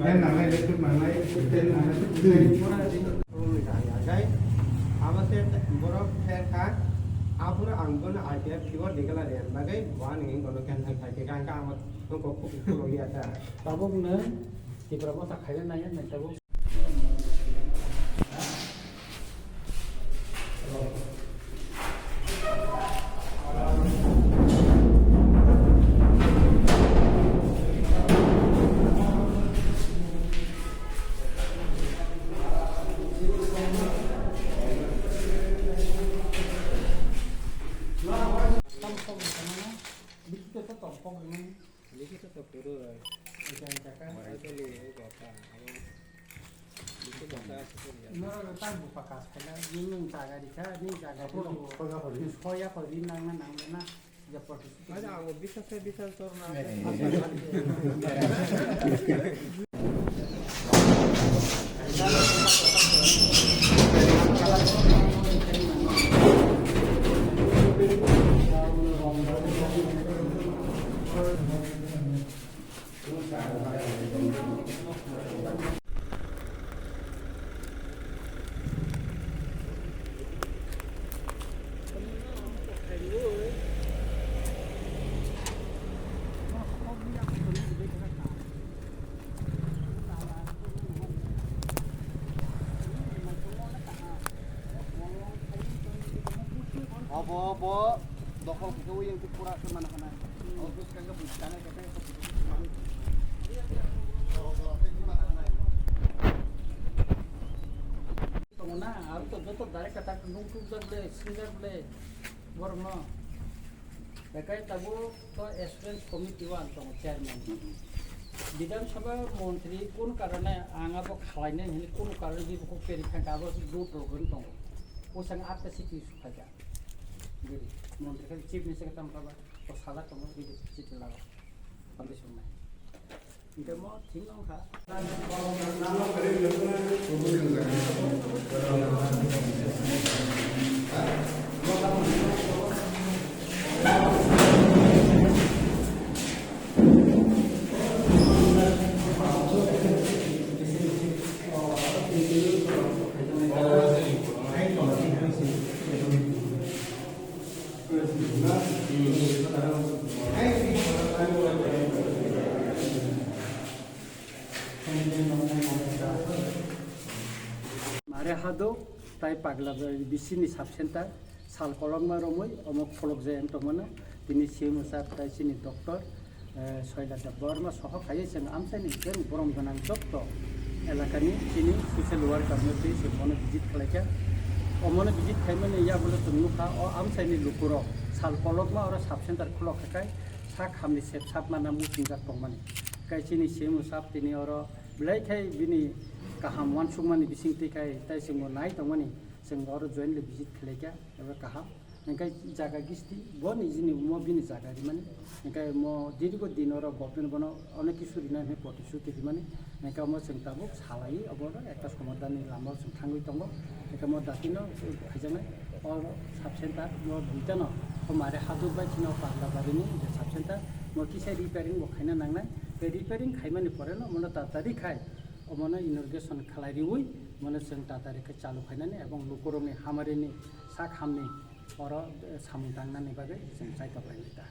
Em nằm ngay lên mà ngay tên là tươi. Cái আমাদের বড় ফের খাক আপনা আঙ্গন আইতে ফিওর দিগলা রে বাগে ওয়ান ইং গনো ক্যান থাই থাই কাং কা আমত তো কো কো লইয়া তা tabung ne di berapa tak kaya nanya nih tabung লিখিত তো পুরো itu li gota itu gota nó tan buka bekas karena ini jaga di sana ini jaga dulu supaya kalau ini nang na ya pergi ada aku bisa torna Bo dokol kita yang tipura kemana mana. Oh terus kagak bisa nih katanya Tenguna, harus betul dari kata nunggu deh, singgah deh, warna. Mereka tahu to expense committee wan to chairman. বিধানসভা মন্ত্রী কোন কারণে আঙাবো খালাইনে হেলি কোন কারণে B বকো পেরিখান কাবো দু programme দङ ওসাং আটটা city সুখাজা बिदि मन्त्रीखौ चिफ मिनिस्टारखौ थांफाबा तो साला दङ बिदि चिठि लागा फाउन्डेसन नाय इनका म थिं नखा मारे हादो ताई पागला बिसिनि साब सेन्टार साल कलंमा रमै अमुक फलक जायन तमनो दिनै सिएमओ साब ताइसिनि डक्टर सयलादा बर्मा सह खायै जों आमसानि जों बरम गोनां जक्त एलाकानि दिनै ससियेल वार्कारनो बे सेबनो भिजिट खालायखा अमनो भिजिट खायमोन या बोले तुनुखा अ आमसानि लुकुर साल कलंमा आरो साब सेन्टार खुलखाय सा खामनि सेब साब माना मुथिंगा तंमानि काइसिनि सिएमओ साब दिनै अर ब्लाइखाय बिनि kaham wan sumani bising tikai tai sing nai tongani sing oro jointly visit khleika eba kaham engkai jaga gisti boni jini mo bini jaga di mani engkai mo dirgo dinoro government bono onek kisu dina he protishuti di mani engkai mo sing tabuk salai oboro ekta somadani lama sing thangui tongo engkai mo datino hajame or sub center mo duitano ko mare hadu bai chino pagla barini sub center mo kisai repairing bo khaina nangnai be repairing khaimani pore no mono tatari khai अमनो इनर्गेशन खालायरिउइ मने जों तातारिखौ चालु खायनानै एबं लुकुरमनि हामारिनि सा खामनि अर सामुदांनानै बागै जों जायगा बायनाय दा